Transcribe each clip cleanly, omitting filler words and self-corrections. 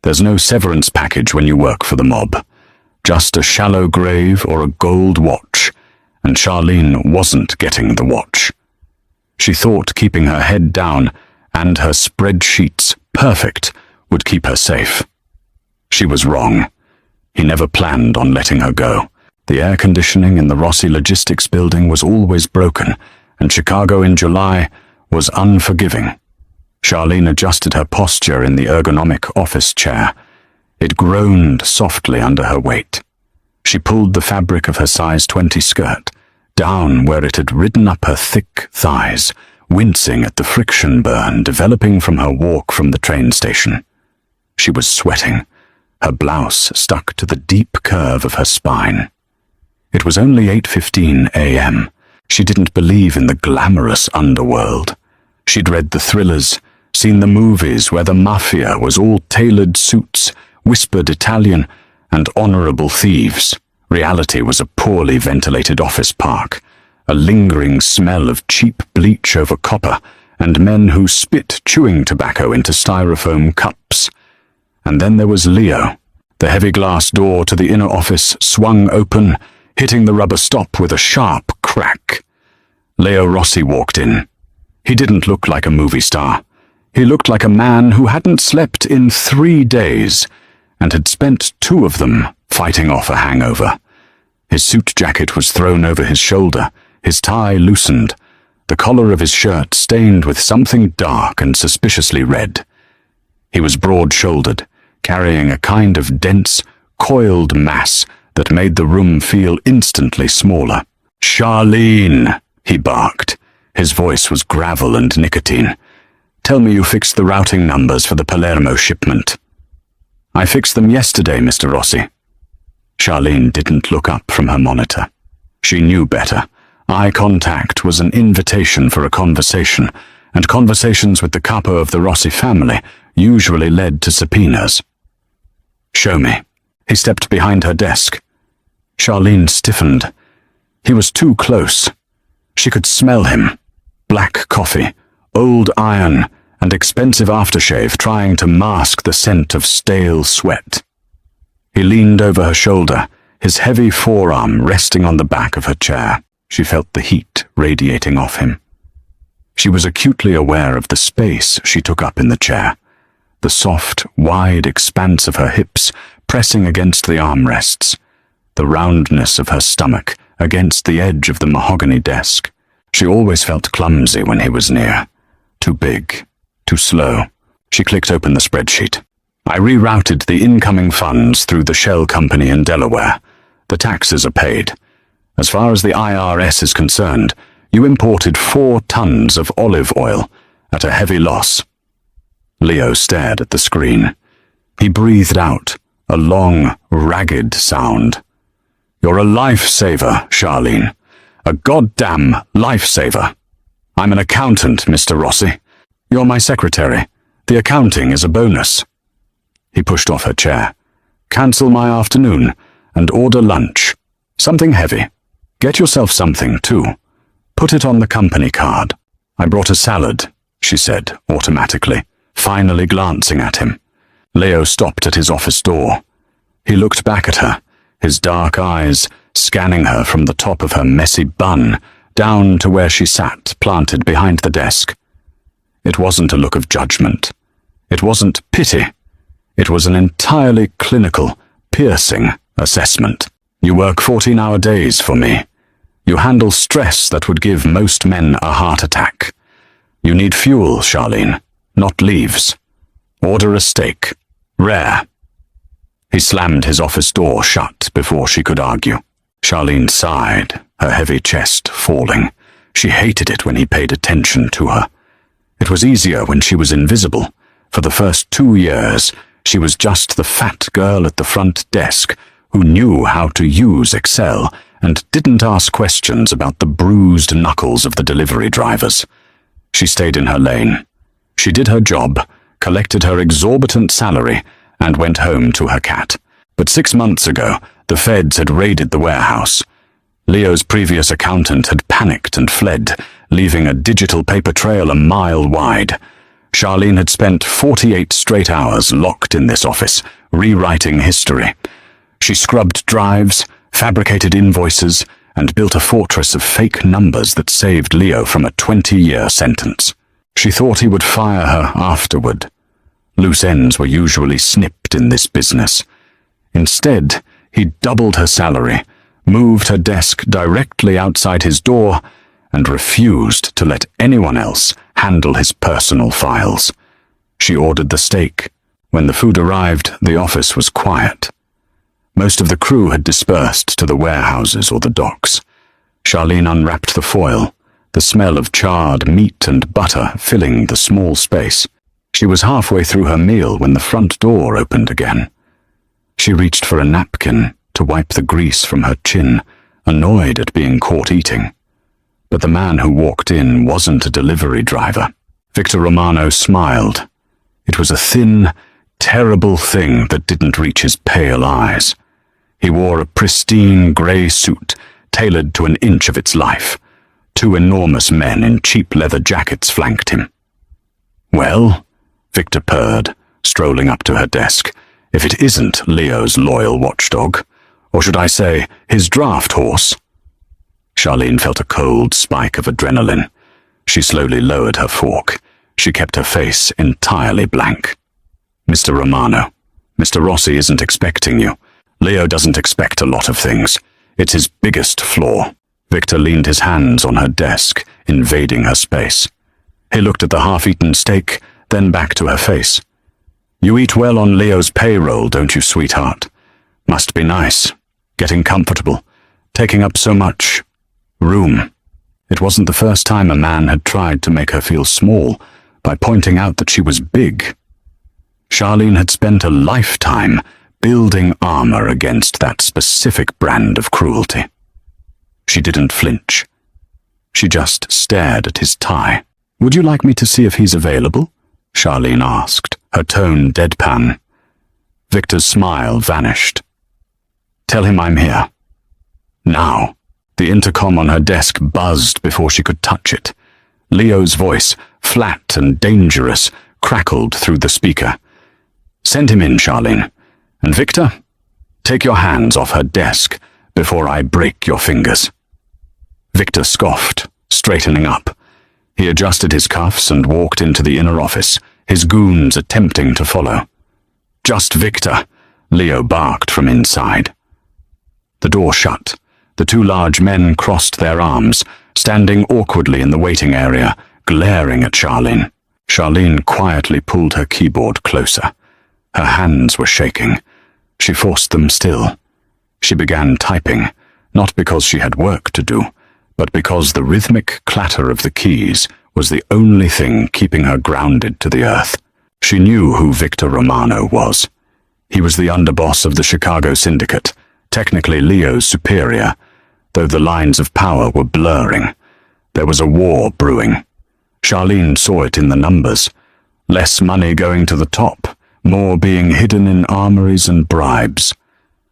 There's no severance package when you work for the mob. Just a shallow grave or a gold watch, and Charlene wasn't getting the watch. She thought keeping her head down and her spreadsheets perfect would keep her safe. She was wrong. He never planned on letting her go. The air conditioning in the Rossi Logistics building was always broken, and Chicago in July was unforgiving. Charlene adjusted her posture in the ergonomic office chair. It groaned softly under her weight. She pulled the fabric of her size 20 skirt down where it had ridden up her thick thighs, wincing at the friction burn developing from her walk from the train station. She was sweating, her blouse stuck to the deep curve of her spine. It was only 8:15 a.m. She didn't believe in the glamorous underworld. She'd read the thrillers, seen the movies where the mafia was all tailored suits, whispered Italian, and honorable thieves. Reality was a poorly ventilated office park, a lingering smell of cheap bleach over copper, and men who spit chewing tobacco into styrofoam cups. And then there was Leo. The heavy glass door to the inner office swung open, hitting the rubber stop with a sharp crack. Leo Rossi walked in. He didn't look like a movie star. He looked like a man who hadn't slept in 3 days, and had spent 2 of them fighting off a hangover. His suit jacket was thrown over his shoulder, his tie loosened, the collar of his shirt stained with something dark and suspiciously red. He was broad-shouldered, carrying a kind of dense, coiled mass that made the room feel instantly smaller. "Charlene," he barked. His voice was gravel and nicotine. "Tell me you fixed the routing numbers for the Palermo shipment." "I fixed them yesterday, Mr. Rossi." Charlene didn't look up from her monitor. She knew better. Eye contact was an invitation for a conversation, and conversations with the capo of the Rossi family usually led to subpoenas. "Show me." He stepped behind her desk. Charlene stiffened. He was too close. She could smell him. Black coffee, old iron, and expensive aftershave trying to mask the scent of stale sweat. He leaned over her shoulder, his heavy forearm resting on the back of her chair. She felt the heat radiating off him. She was acutely aware of the space she took up in the chair, the soft, wide expanse of her hips pressing against the armrests, the roundness of her stomach against the edge of the mahogany desk. She always felt clumsy when he was near. Too big, too slow. She clicked open the spreadsheet. "I rerouted the incoming funds through the shell company in Delaware. The taxes are paid. As far as the IRS is concerned, you imported 4 tons of olive oil at a heavy loss." Leo stared at the screen. He breathed out, a long, ragged sound. "You're a lifesaver, Charlene. A goddamn lifesaver. I'm an accountant, Mr. Rossi. You're my secretary. The accounting is a bonus." He pushed off her chair. "Cancel my afternoon and order lunch. Something heavy. Get yourself something, too. Put it on the company card." "I brought a salad," she said automatically, finally glancing at him. Leo stopped at his office door. He looked back at her, his dark eyes scanning her from the top of her messy bun down to where she sat planted behind the desk. It wasn't a look of judgment. It wasn't pity. It was an entirely clinical, piercing assessment. "You work 14-hour days for me. You handle stress that would give most men a heart attack. You need fuel, Charlene, not leaves. Order a steak. Rare." He slammed his office door shut before she could argue. Charlene sighed, her heavy chest falling. She hated it when he paid attention to her. It was easier when she was invisible. For the first 2 years, she was just the fat girl at the front desk who knew how to use Excel and didn't ask questions about the bruised knuckles of the delivery drivers. She stayed in her lane. She did her job, collected her exorbitant salary, and went home to her cat. But 6 months ago, the feds had raided the warehouse. Leo's previous accountant had panicked and fled, leaving a digital paper trail a mile wide. Charlene had spent 48 straight hours locked in this office, rewriting history. She scrubbed drives, fabricated invoices, and built a fortress of fake numbers that saved Leo from a 20-year sentence. She thought he would fire her afterward. Loose ends were usually snipped in this business. Instead, he doubled her salary, moved her desk directly outside his door, and refused to let anyone else handle his personal files. She ordered the steak. When the food arrived, the office was quiet. Most of the crew had dispersed to the warehouses or the docks. Charlene unwrapped the foil, the smell of charred meat and butter filling the small space. She was halfway through her meal when the front door opened again. She reached for a napkin to wipe the grease from her chin, annoyed at being caught eating. But the man who walked in wasn't a delivery driver. Victor Romano smiled. It was a thin, terrible thing that didn't reach his pale eyes. He wore a pristine grey suit, tailored to an inch of its life. Two enormous men in cheap leather jackets flanked him. "Well," Victor purred, strolling up to her desk, "if it isn't Leo's loyal watchdog, or should I say, his draft horse?" Charlene felt a cold spike of adrenaline. She slowly lowered her fork. She kept her face entirely blank. "Mr. Romano, Mr. Rossi isn't expecting you. Leo doesn't expect a lot of things. It's his biggest flaw." Victor leaned his hands on her desk, invading her space. He looked at the half-eaten steak, then back to her face. "You eat well on Leo's payroll, don't you, sweetheart? Must be nice. Getting comfortable. Taking up so much room." It wasn't the first time a man had tried to make her feel small by pointing out that she was big. Charlene had spent a lifetime building armor against that specific brand of cruelty. She didn't flinch. She just stared at his tie. "Would you like me to see if he's available?" Charlene asked, her tone deadpan. Victor's smile vanished. "Tell him I'm here." Now. The intercom on her desk buzzed before she could touch it. Leo's voice, flat and dangerous, crackled through the speaker. "Send him in, Charlene. And Victor, take your hands off her desk before I break your fingers." Victor scoffed, straightening up. He adjusted his cuffs and walked into the inner office, his goons attempting to follow. "Just Victor," Leo barked from inside. The door shut. The two large men crossed their arms, standing awkwardly in the waiting area, glaring at Charlene. Charlene quietly pulled her keyboard closer. Her hands were shaking. She forced them still. She began typing, not because she had work to do, but because the rhythmic clatter of the keys was the only thing keeping her grounded to the earth. She knew who Victor Romano was. He was the underboss of the Chicago syndicate, technically Leo's superior, though the lines of power were blurring. There was a war brewing. Charlene saw it in the numbers. Less money going to the top, more being hidden in armories and bribes.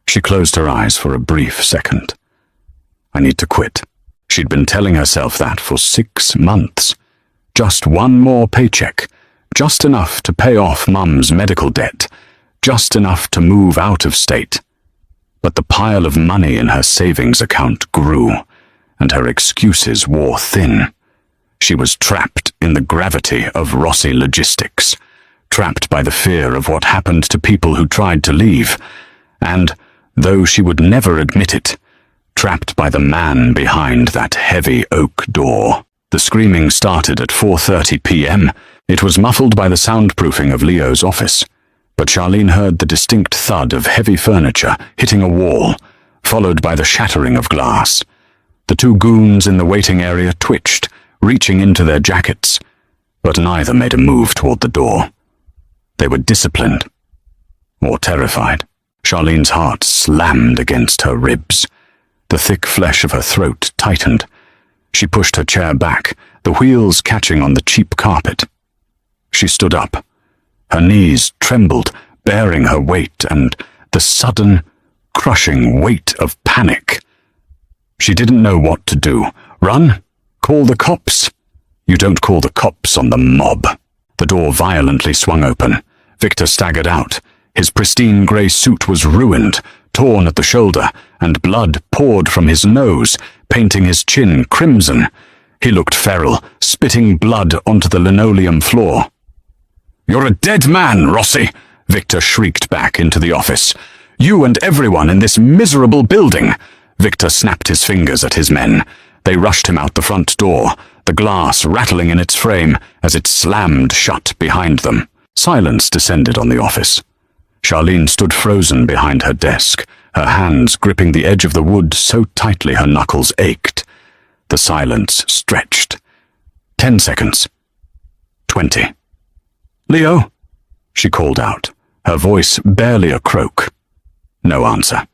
She closed her eyes for a brief second. "I need to quit." She'd been telling herself that for 6 months. Just one more paycheck, just enough to pay off Mum's medical debt, just enough to move out of state. But the pile of money in her savings account grew, and her excuses wore thin. She was trapped in the gravity of Rossi logistics, trapped by the fear of what happened to people who tried to leave, and, though she would never admit it, trapped by the man behind that heavy oak door. The screaming started at 4:30 p.m. It was muffled by the soundproofing of Leo's office, but Charlene heard the distinct thud of heavy furniture hitting a wall, followed by the shattering of glass. The two goons in the waiting area twitched, reaching into their jackets, but neither made a move toward the door. They were disciplined, or terrified. Charlene's heart slammed against her ribs. The thick flesh of her throat tightened. She pushed her chair back, the wheels catching on the cheap carpet. She stood up. Her knees trembled, bearing her weight and the sudden, crushing weight of panic. She didn't know what to do. Run? Call the cops? You don't call the cops on the mob. The door violently swung open. Victor staggered out. His pristine grey suit was ruined, torn at the shoulder, and blood poured from his nose, painting his chin crimson. He looked feral, spitting blood onto the linoleum floor. "You're a dead man, Rossi!" Victor shrieked back into the office. "You and everyone in this miserable building!" Victor snapped his fingers at his men. They rushed him out the front door, the glass rattling in its frame as it slammed shut behind them. Silence descended on the office. Charlene stood frozen behind her desk, her hands gripping the edge of the wood so tightly her knuckles ached. The silence stretched. 10 seconds. 20. "Leo?" she called out, her voice barely a croak. No answer.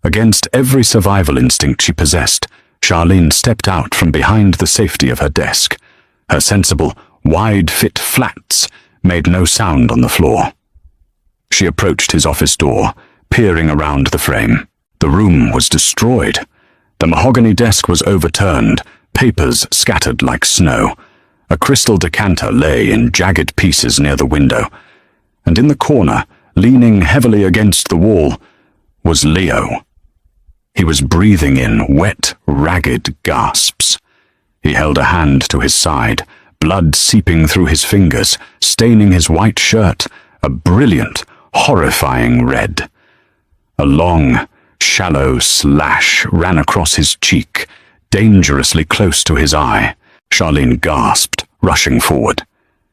Against every survival instinct she possessed, Charlene stepped out from behind the safety of her desk. Her sensible, wide-fit flats made no sound on the floor. She approached his office door, peering around the frame. The room was destroyed. The mahogany desk was overturned, papers scattered like snow. A crystal decanter lay in jagged pieces near the window, and in the corner, leaning heavily against the wall, was Leo. He was breathing in wet, ragged gasps. He held a hand to his side, blood seeping through his fingers, staining his white shirt, a brilliant, horrifying red. A long, shallow slash ran across his cheek, dangerously close to his eye. Charlene gasped, rushing forward.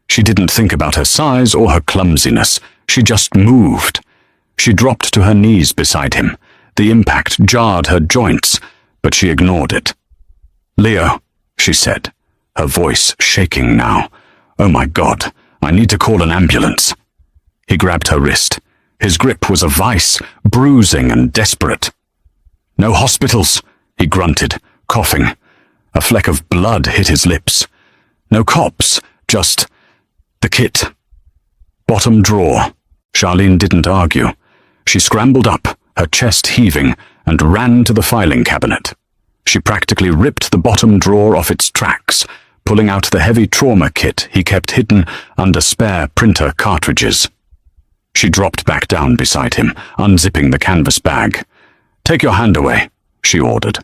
She didn't think about her size or her clumsiness. She just moved. She dropped to her knees beside him. The impact jarred her joints, but she ignored it. "Leo," she said, her voice shaking now. "Oh my God, I need to call an ambulance." He grabbed her wrist. His grip was a vice, bruising and desperate. "No hospitals," he grunted, coughing. A fleck of blood hit his lips. "No cops, just the kit." Bottom drawer. Charlene didn't argue. She scrambled up, her chest heaving, and ran to the filing cabinet. She practically ripped the bottom drawer off its tracks, pulling out the heavy trauma kit he kept hidden under spare printer cartridges. She dropped back down beside him, unzipping the canvas bag. "Take your hand away," she ordered.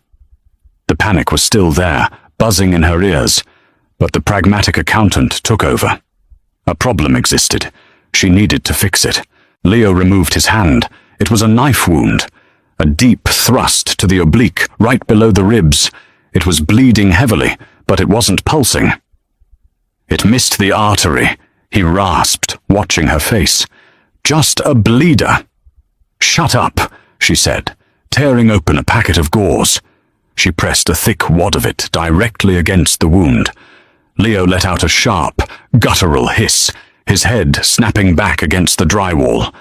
The panic was still there, buzzing in her ears, but the pragmatic accountant took over. A problem existed. She needed to fix it. Leo removed his hand. It was a knife wound, a deep thrust to the oblique, right below the ribs. It was bleeding heavily, but it wasn't pulsing. "It missed the artery," he rasped, watching her face. "Just a bleeder." "Shut up," she said, tearing open a packet of gauze. She pressed a thick wad of it directly against the wound. Leo let out a sharp, guttural hiss, his head snapping back against the drywall.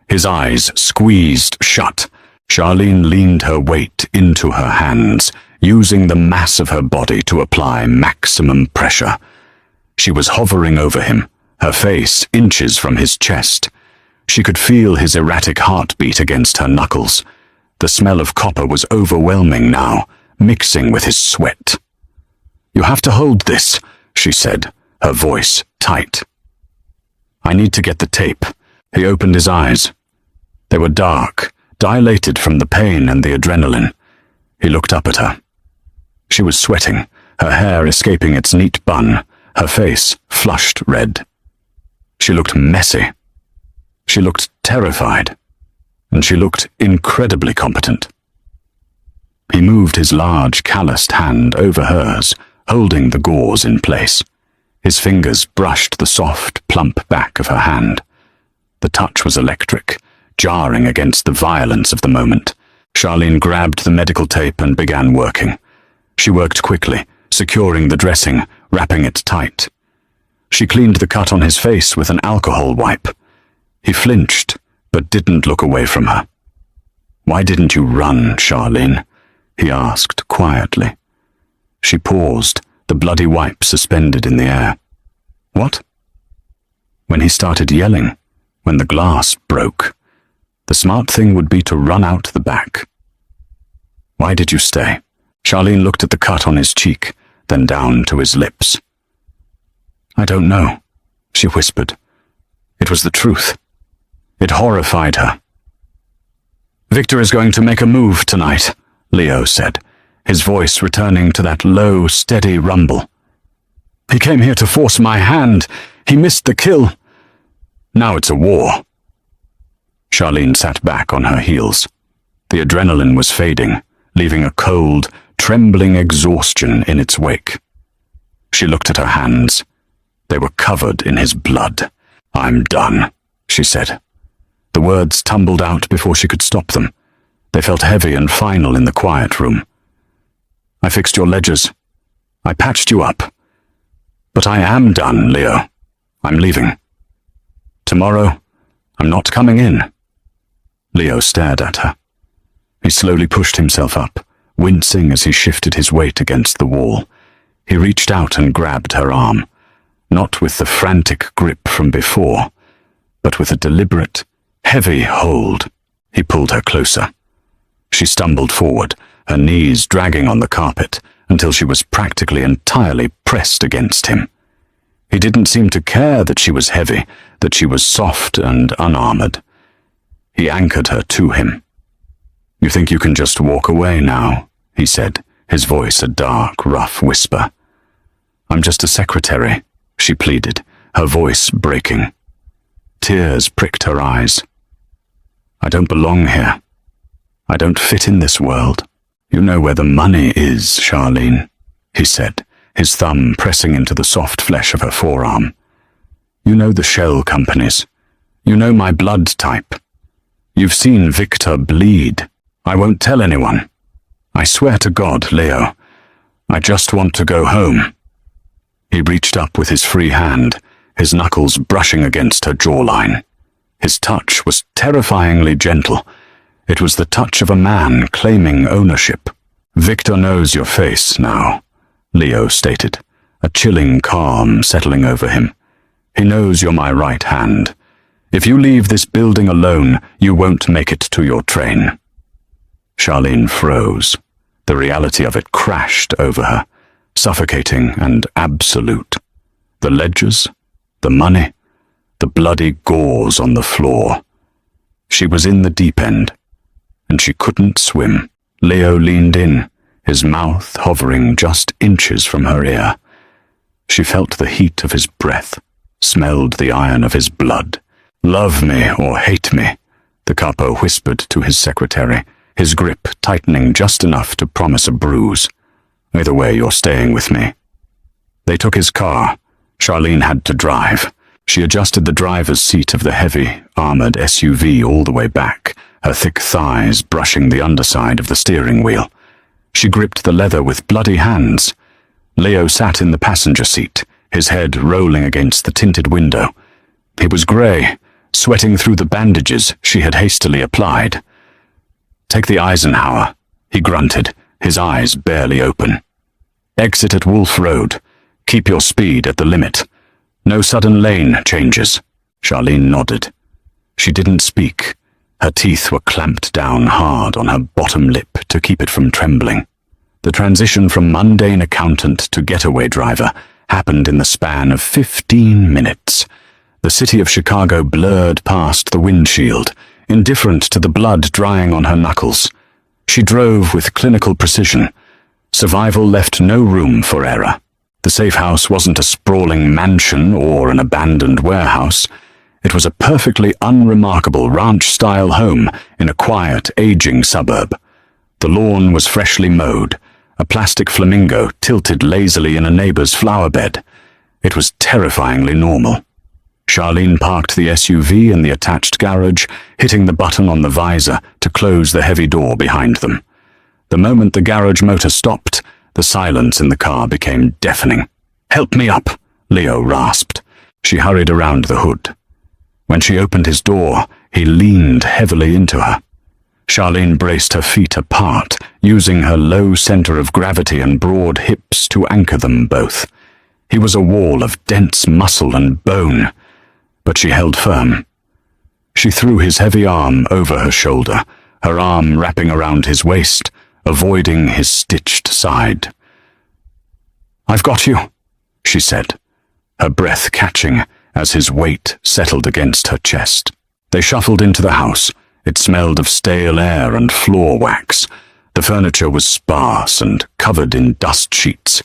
His eyes squeezed shut. Charlene leaned her weight into her hands, using the mass of her body to apply maximum pressure. She was hovering over him, her face inches from his chest. She could feel his erratic heartbeat against her knuckles. The smell of copper was overwhelming now, mixing with his sweat. "You have to hold this," she said, her voice tight. "I need to get the tape." He opened his eyes. They were dark, dilated from the pain and the adrenaline. He looked up at her. She was sweating, her hair escaping its neat bun, her face flushed red. She looked messy. She looked terrified. And she looked incredibly competent. He moved his large, calloused hand over hers, holding the gauze in place. His fingers brushed the soft, plump back of her hand. The touch was electric, jarring against the violence of the moment. Charlene grabbed the medical tape and began working. She worked quickly, securing the dressing, wrapping it tight. She cleaned the cut on his face with an alcohol wipe. He flinched, but didn't look away from her. "Why didn't you run, Charlene?" he asked quietly. She paused, the bloody wipe suspended in the air. "What?" When he started yelling, when the glass broke, the smart thing would be to run out the back. "Why did you stay?" Charlene looked at the cut on his cheek, then down to his lips. "I don't know," she whispered. It was the truth. It horrified her. Victor is going to make a move tonight, Leo said, his voice returning to that low, steady rumble. He came here to force my hand. He missed the kill. Now it's a war. Charlene sat back on her heels. The adrenaline was fading, leaving a cold, trembling exhaustion in its wake. She looked at her hands. They were covered in his blood. I'm done, she said. The words tumbled out before she could stop them. They felt heavy and final in the quiet room. I fixed your ledgers. I patched you up. But I am done, Leo. I'm leaving. Tomorrow, I'm not coming in. Leo stared at her. He slowly pushed himself up, wincing as he shifted his weight against the wall. He reached out and grabbed her arm, not with the frantic grip from before, but with a deliberate, heavy hold. He pulled her closer. She stumbled forward, her knees dragging on the carpet, until she was practically entirely pressed against him. He didn't seem to care that she was heavy, that she was soft and unarmored. He anchored her to him. You think you can just walk away now, he said, his voice a dark, rough whisper. I'm just a secretary, she pleaded, her voice breaking. Tears pricked her eyes. I don't belong here. I don't fit in this world. You know where the money is, Charlene, he said, his thumb pressing into the soft flesh of her forearm. You know the shell companies. You know my blood type. You've seen Victor bleed. I won't tell anyone. I swear to God, Leo, I just want to go home. He reached up with his free hand, his knuckles brushing against her jawline. His touch was terrifyingly gentle. It was the touch of a man claiming ownership. Victor knows your face now, Leo stated, a chilling calm settling over him. He knows you're my right hand. If you leave this building alone, you won't make it to your train. Charlene froze. The reality of it crashed over her, suffocating and absolute. The ledgers, the money, the bloody gauze on the floor. She was in the deep end, and she couldn't swim. Leo leaned in, his mouth hovering just inches from her ear. She felt the heat of his breath, smelled the iron of his blood. Love me or hate me, the capo whispered to his secretary, his grip tightening just enough to promise a bruise. Either way, you're staying with me. They took his car. Charlene had to drive. She adjusted the driver's seat of the heavy, armored SUV all the way back, her thick thighs brushing the underside of the steering wheel. She gripped the leather with bloody hands. Leo sat in the passenger seat, his head rolling against the tinted window. He was grey, sweating through the bandages she had hastily applied. Take the Eisenhower, he grunted, his eyes barely open. Exit at Wolf Road. Keep your speed at the limit. No sudden lane changes. Charlene nodded. She didn't speak. Her teeth were clamped down hard on her bottom lip to keep it from trembling. The transition from mundane accountant to getaway driver happened in the span of 15 minutes. The city of Chicago blurred past the windshield, indifferent to the blood drying on her knuckles. She drove with clinical precision. Survival left no room for error. The safe house wasn't a sprawling mansion or an abandoned warehouse. It was a perfectly unremarkable ranch-style home in a quiet, aging suburb. The lawn was freshly mowed. A plastic flamingo tilted lazily in a neighbor's flower bed. It was terrifyingly normal. Charlene parked the SUV in the attached garage, hitting the button on the visor to close the heavy door behind them. The moment the garage motor stopped, the silence in the car became deafening. "Help me up," Leo rasped. She hurried around the hood. When she opened his door, he leaned heavily into her. Charlene braced her feet apart, using her low center of gravity and broad hips to anchor them both. He was a wall of dense muscle and bone, but she held firm. She threw his heavy arm over her shoulder, her arm wrapping around his waist, avoiding his stitched side. "I've got you," she said, her breath catching as his weight settled against her chest. They shuffled into the house. It smelled of stale air and floor wax. The furniture was sparse and covered in dust sheets.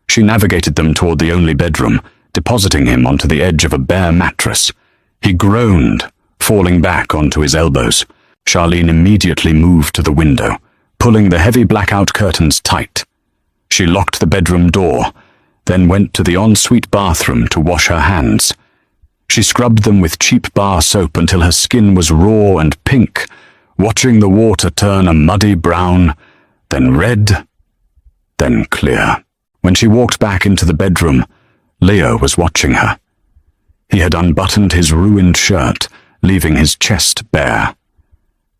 She navigated them toward the only bedroom, depositing him onto the edge of a bare mattress. He groaned, falling back onto his elbows. Charlene immediately moved to the window, pulling the heavy blackout curtains tight. She locked the bedroom door, then went to the ensuite bathroom to wash her hands. She scrubbed them with cheap bar soap until her skin was raw and pink, watching the water turn a muddy brown, then red, then clear. When she walked back into the bedroom, Leo was watching her. He had unbuttoned his ruined shirt, leaving his chest bare.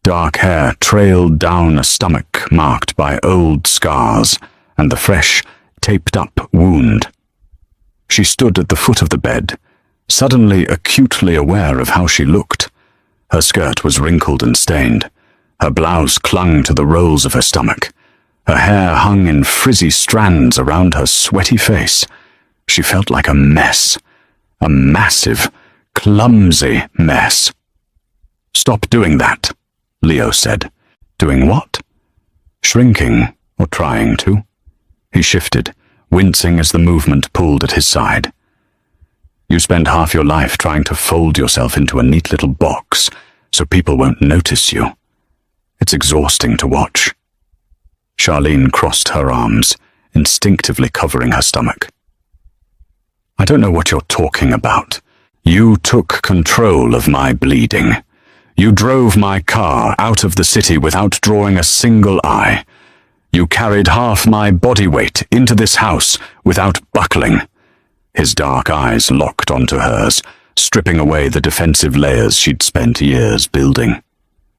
Dark hair trailed down a stomach marked by old scars and the fresh, taped-up wound. She stood at the foot of the bed, suddenly acutely aware of how she looked. Her skirt was wrinkled and stained. Her blouse clung to the rolls of her stomach. Her hair hung in frizzy strands around her sweaty face. She felt like a mess. A massive, clumsy mess. "Stop doing that," Leo said. "Doing what?" "Shrinking, or trying to." He shifted, wincing as the movement pulled at his side. "You spend half your life trying to fold yourself into a neat little box so people won't notice you. It's exhausting to watch." Charlene crossed her arms, instinctively covering her stomach. "I don't know what you're talking about. You took control of my bleeding. You drove my car out of the city without drawing a single eye. You carried half my body weight into this house without buckling." His dark eyes locked onto hers, stripping away the defensive layers she'd spent years building.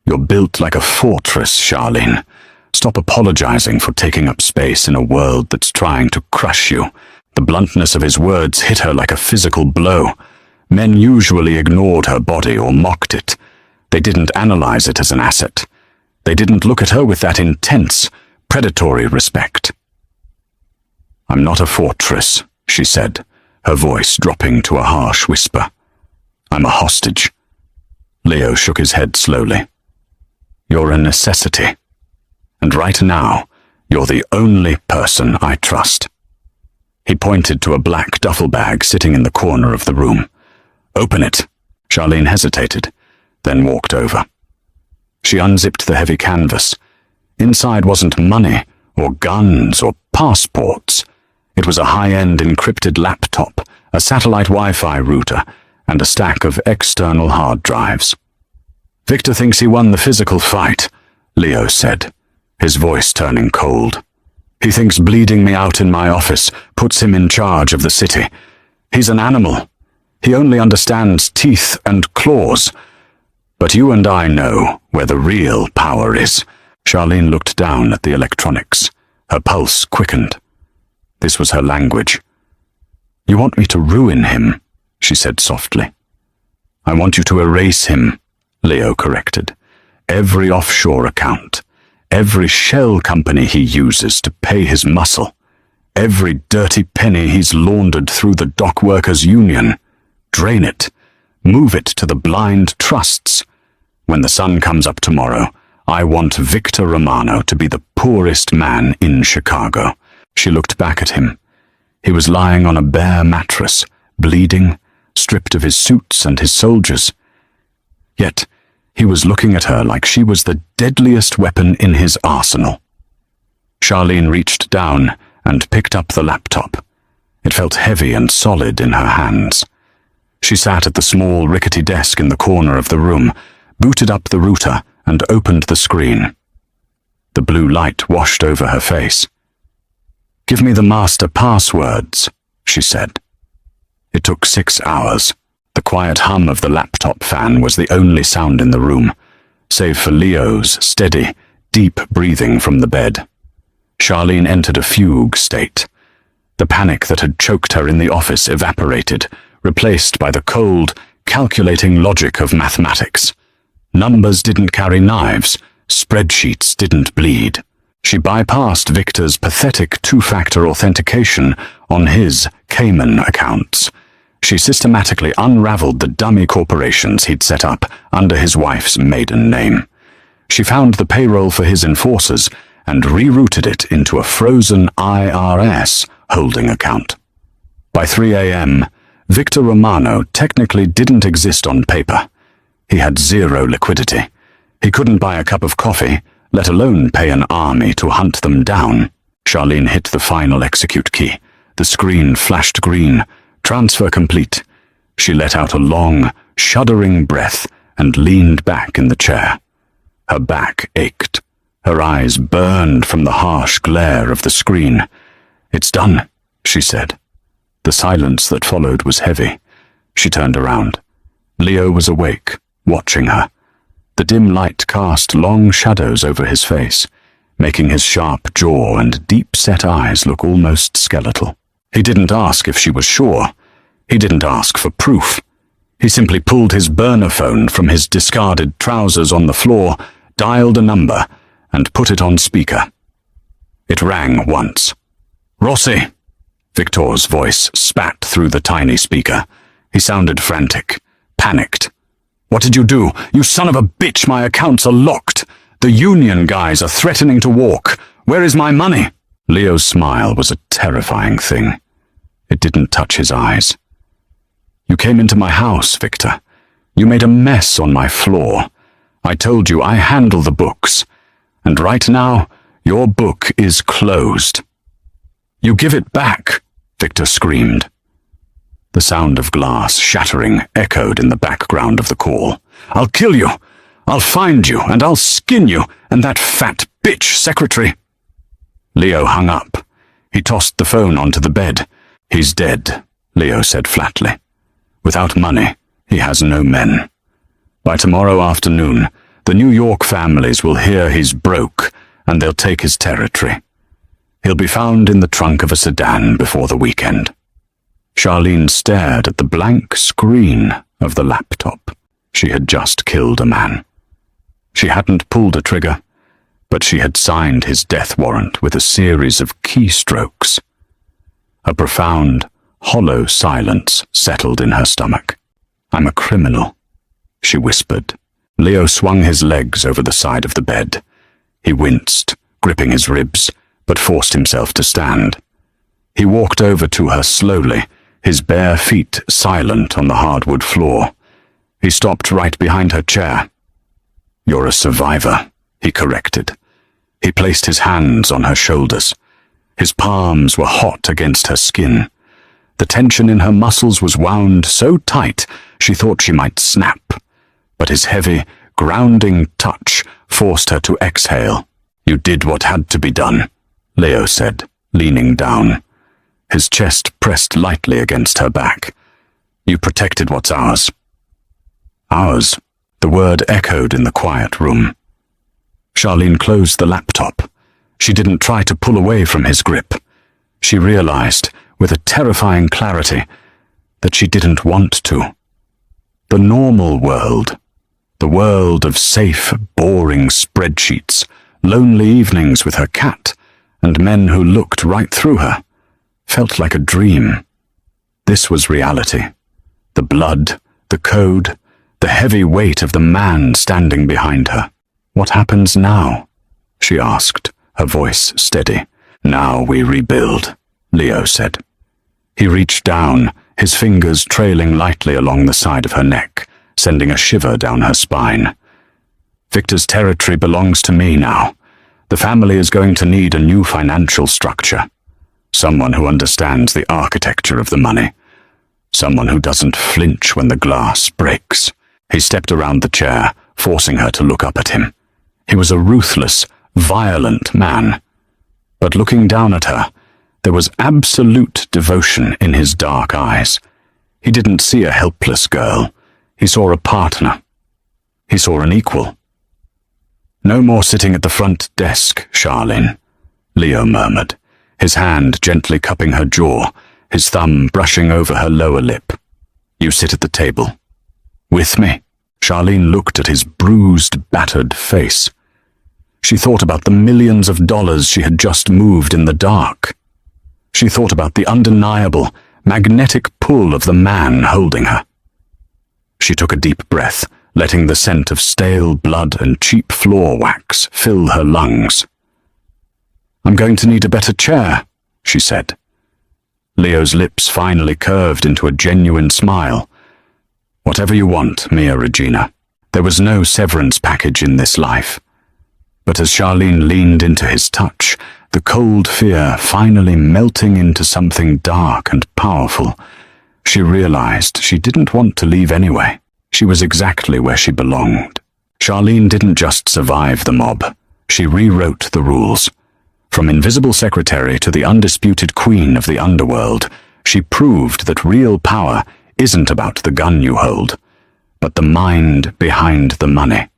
"You're built like a fortress, Charlene. Stop apologizing for taking up space in a world that's trying to crush you." The bluntness of his words hit her like a physical blow. Men usually ignored her body or mocked it. They didn't analyze it as an asset. They didn't look at her with that intense, predatory respect. "I'm not a fortress," she said, her voice dropping to a harsh whisper. "I'm a hostage." Leo shook his head slowly. "You're a necessity. And right now, you're the only person I trust." He pointed to a black duffel bag sitting in the corner of the room. "Open it." Charlene hesitated, then walked over. She unzipped the heavy canvas. Inside wasn't money, or guns, or passports. It was a high-end encrypted laptop, a satellite Wi-Fi router, and a stack of external hard drives. "Victor thinks he won the physical fight," Leo said, his voice turning cold. "He thinks bleeding me out in my office puts him in charge of the city. He's an animal. He only understands teeth and claws. But you and I know where the real power is." Charlene looked down at the electronics. Her pulse quickened. This was her language. "You want me to ruin him," she said softly. "I want you to erase him," Leo corrected. "Every offshore account, every shell company he uses to pay his muscle, every dirty penny he's laundered through the dock workers' union. Drain it. Move it to the blind trusts. When the sun comes up tomorrow, I want Victor Romano to be the poorest man in Chicago." She looked back at him. He was lying on a bare mattress, bleeding, stripped of his suits and his soldiers. Yet, he was looking at her like she was the deadliest weapon in his arsenal. Charlene reached down and picked up the laptop. It felt heavy and solid in her hands. She sat at the small, rickety desk in the corner of the room, booted up the router, and opened the screen. The blue light washed over her face. "Give me the master passwords," she said. It took 6 hours. The quiet hum of the laptop fan was the only sound in the room, save for Leo's steady, deep breathing from the bed. Charlene entered a fugue state. The panic that had choked her in the office evaporated, replaced by the cold, calculating logic of mathematics. Numbers didn't carry knives, spreadsheets didn't bleed. She bypassed Victor's pathetic two-factor authentication on his Cayman accounts. She systematically unraveled the dummy corporations he'd set up under his wife's maiden name. She found the payroll for his enforcers and rerouted it into a frozen IRS holding account. By 3 a.m., Victor Romano technically didn't exist on paper. He had zero liquidity. He couldn't buy a cup of coffee, let alone pay an army to hunt them down. Charlene hit the final execute key. The screen flashed green. Transfer complete. She let out a long, shuddering breath and leaned back in the chair. Her back ached. Her eyes burned from the harsh glare of the screen. "It's done," she said. The silence that followed was heavy. She turned around. Leo was awake, watching her. The dim light cast long shadows over his face, making his sharp jaw and deep-set eyes look almost skeletal. He didn't ask if she was sure. He didn't ask for proof. He simply pulled his burner phone from his discarded trousers on the floor, dialed a number, and put it on speaker. It rang once. "Rossi!" Victor's voice spat through the tiny speaker. He sounded frantic, panicked. "What did you do? You son of a bitch, my accounts are locked. The union guys are threatening to walk. Where is my money?" Leo's smile was a terrifying thing. It didn't touch his eyes. "You came into my house, Victor. You made a mess on my floor. I told you I handle the books. And right now, your book is closed." "You give it back," Victor screamed. The sound of glass shattering echoed in the background of the call. "I'll kill you. I'll find you, and I'll skin you, and that fat bitch secretary." Leo hung up. He tossed the phone onto the bed. "He's dead," Leo said flatly. "Without money, he has no men. By tomorrow afternoon, the New York families will hear he's broke, and they'll take his territory. He'll be found in the trunk of a sedan before the weekend." Charlene stared at the blank screen of the laptop. She had just killed a man. She hadn't pulled a trigger, but she had signed his death warrant with a series of keystrokes. A profound, hollow silence settled in her stomach. "I'm a criminal," she whispered. Leo swung his legs over the side of the bed. He winced, gripping his ribs, but forced himself to stand. He walked over to her slowly, his bare feet silent on the hardwood floor. He stopped right behind her chair. "You're a survivor," he corrected. He placed his hands on her shoulders. His palms were hot against her skin. The tension in her muscles was wound so tight she thought she might snap. But his heavy, grounding touch forced her to exhale. "You did what had to be done," Leo said, leaning down. His chest pressed lightly against her back. "You protected what's ours." "Ours?" The word echoed in the quiet room. Charlene closed the laptop. She didn't try to pull away from his grip. She realized, with a terrifying clarity, that she didn't want to. The normal world, the world of safe, boring spreadsheets, lonely evenings with her cat, and men who looked right through her, felt like a dream. This was reality. The blood, the code, the heavy weight of the man standing behind her. "What happens now?" she asked, her voice steady. "Now we rebuild," Leo said. He reached down, his fingers trailing lightly along the side of her neck, sending a shiver down her spine. "Victor's territory belongs to me now. The family is going to need a new financial structure. Someone who understands the architecture of the money. Someone who doesn't flinch when the glass breaks." He stepped around the chair, forcing her to look up at him. He was a ruthless, violent man. But looking down at her, there was absolute devotion in his dark eyes. He didn't see a helpless girl. He saw a partner. He saw an equal. "No more sitting at the front desk, Charlene," Leo murmured, his hand gently cupping her jaw, his thumb brushing over her lower lip. "You sit at the table. With me." Charlene looked at his bruised, battered face. She thought about the millions of dollars she had just moved in the dark. She thought about the undeniable, magnetic pull of the man holding her. She took a deep breath, letting the scent of stale blood and cheap floor wax fill her lungs. "I'm going to need a better chair," she said. Leo's lips finally curved into a genuine smile. "Whatever you want, Mia Regina." There was no severance package in this life. But as Charlene leaned into his touch, the cold fear finally melting into something dark and powerful, she realized she didn't want to leave anyway. She was exactly where she belonged. Charlene didn't just survive the mob. She rewrote the rules. From invisible secretary to the undisputed queen of the underworld, she proved that real power isn't about the gun you hold, but the mind behind the money.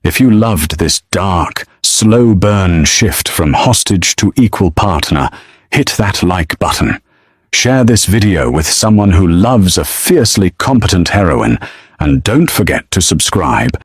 If you loved this dark, slow burn shift from hostage to equal partner, hit that like button. Share this video with someone who loves a fiercely competent heroine, and don't forget to subscribe